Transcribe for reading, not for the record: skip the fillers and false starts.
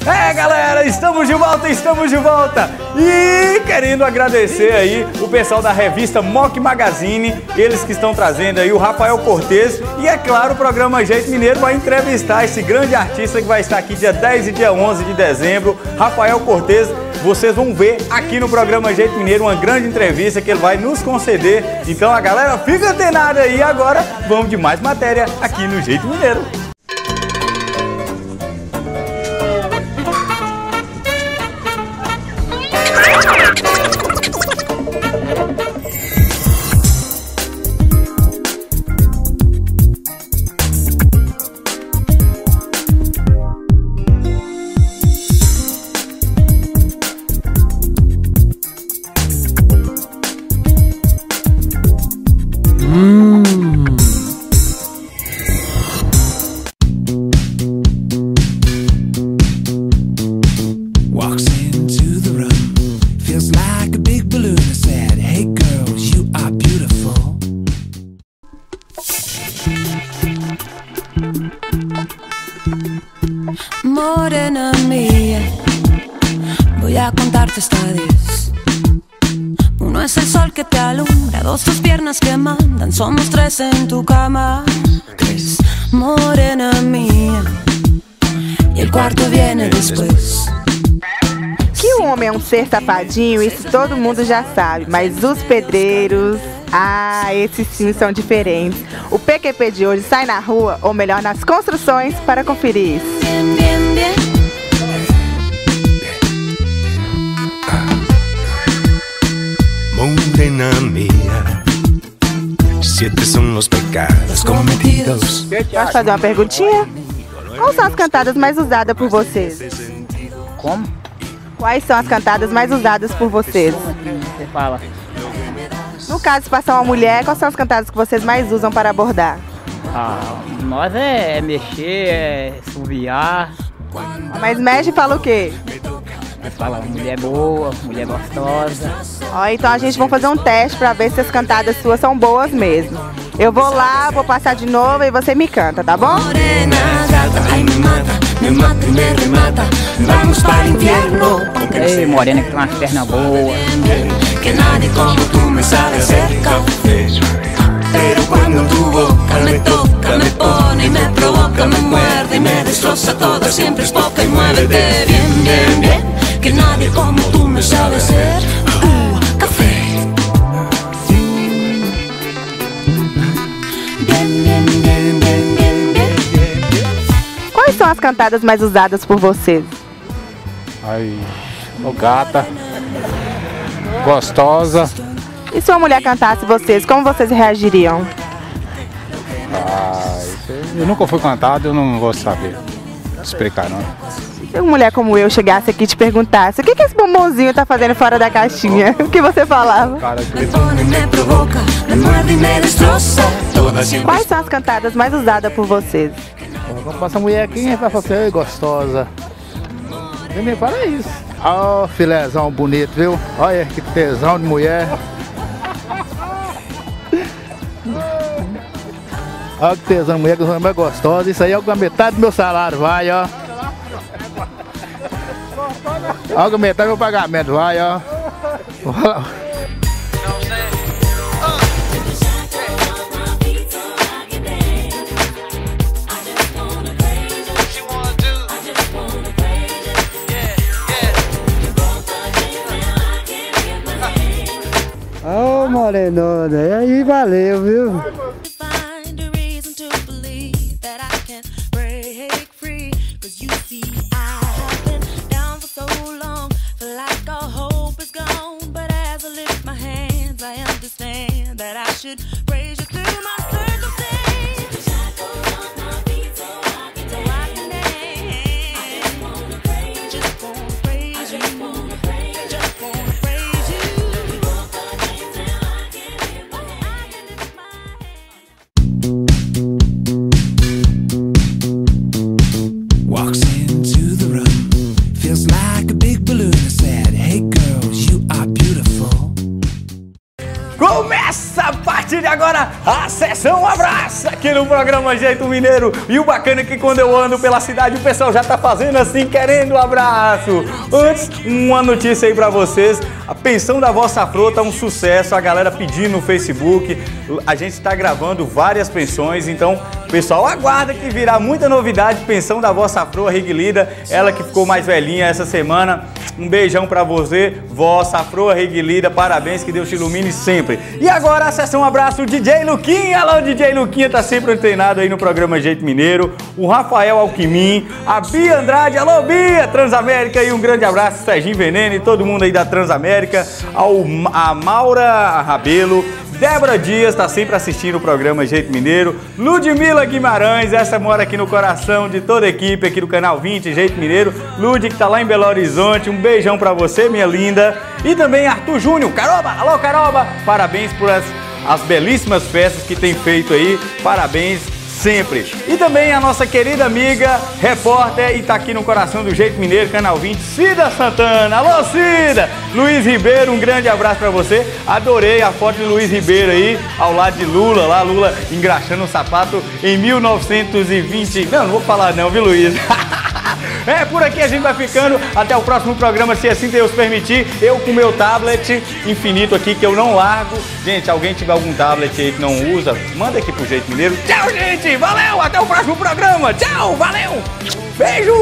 É, galera, estamos de volta e querendo agradecer aí o pessoal da revista Mock Magazine, eles que estão trazendo aí o Rafael Cortez e, é claro, o programa Jeito Mineiro vai entrevistar esse grande artista que vai estar aqui dia 10 e dia 11 de dezembro, Rafael Cortez. Vocês vão ver aqui no programa Jeito Mineiro uma grande entrevista que ele vai nos conceder. Então a galera fica antenada aí. Agora vamos de mais matéria aqui no Jeito Mineiro. Morena mía, voy a contarte esta vez. Uno es el sol que te alumbra, dos tus piernas que mandan, somos tres en tu cama. Tres, morena mía, e el quarto viene después. Que o homem é um ser safadinho, isso todo mundo já sabe, mas os pedreiros, esses sim são diferentes. O PQP de hoje sai na rua, ou melhor, nas construções, para conferir isso. Bien, bien, bien. Morena mía, 7 son los pecados cometidos. Posso fazer uma perguntinha? Quais são as cantadas mais usadas por vocês? Como? Quais são as cantadas mais usadas por vocês? Você fala. No caso, se passar uma mulher, quais são as cantadas que vocês mais usam para abordar? Nós é mexer, é suviar. Mas mexe e fala o quê? Nós falamos mulher boa, mulher gostosa. Ó, então a gente vai fazer um teste para ver se as cantadas suas são boas mesmo. Eu vou lá, vou passar de novo e você me canta, tá bom? Morena gata, ai me mata e me remata. Vamos para o inferno. Ei, morena que tem umas pernas boas. Que nadie como tú me sabe hacer café. Pero cuando tu boca me toca, me pone y me provoca, me muerde y me destroza toda, siempre es poca y muévete bien, bien, bien. Que nadie como tú me sabe hacer café. Bien, bien, bien, bien, bien, bien. Quais são as cantadas mais usadas por vocês? Ai, ô gata, gostosa. E se uma mulher cantasse vocês, como vocês reagiriam? Eu nunca fui cantado, eu não vou saber explicar não. Se uma mulher como eu chegasse aqui e te perguntasse o que esse bombonzinho tá fazendo fora da caixinha, o que você falava? Me pone, me provoca, me muerde y me destroza. Quais são as cantadas mais usadas por vocês? Quando passa mulher aqui, vai falar assim, gostosa. E me para isso. Ó, filézão bonito, viu? Olha que tesão de mulher. Olha que tesão de mulher, que é gostosa. Isso aí é a metade do meu salário, vai, ó. Olha a metade do meu pagamento, vai, ó. Ô, morenona, e aí valeu, viu? aqui no programa Jeito Mineiro. E o bacana é que quando eu ando pela cidade, o pessoal já tá fazendo assim, querendo um abraço. Antes, uma notícia aí pra vocês. A pensão da Vossa Afro tá um sucesso, a galera pedindo no Facebook. A gente está gravando várias pensões, então, pessoal, aguarda que virá muita novidade. Pensão da Vossa Afro, a Reguilida, ela que ficou mais velhinha essa semana. Um beijão pra você, Vossa Afro, a Reguilida, parabéns, que Deus te ilumine sempre. E agora a sessão abraço, DJ Luquinha. Alô, DJ Luquinha, tá sempre antenado aí no programa Jeito Mineiro. O Rafael Alquimim, a Bia Andrade, alô Bia, Transamérica, e um grande abraço, Serginho Veneno e todo mundo aí da Transamérica. A Maura Rabelo, Débora Dias, tá sempre assistindo o programa Jeito Mineiro. Ludmila Guimarães, essa mora aqui no coração de toda a equipe aqui do Canal 20, Jeito Mineiro. Lud, que tá lá em Belo Horizonte, um beijão pra você, minha linda. E também Arthur Júnior, Caroba, alô Caroba, parabéns por as belíssimas festas que tem feito aí, parabéns sempre. E também a nossa querida amiga, repórter, e tá aqui no coração do Jeito Mineiro, Canal 20, Cida Santana. Alô, Cida! Luiz Ribeiro, um grande abraço pra você. Adorei a foto de Luiz Ribeiro aí, ao lado de Lula, lá Lula engraxando um sapato em 1920. Não vou falar não, viu, Luiz? É, por aqui a gente vai ficando. Até o próximo programa, se assim Deus permitir. Eu com meu tablet infinito aqui, que eu não largo. Gente, alguém tiver algum tablet aí que não usa, manda aqui pro Jeito Mineiro. Tchau, gente! Valeu! Até o próximo programa! Tchau! Valeu! Beijo!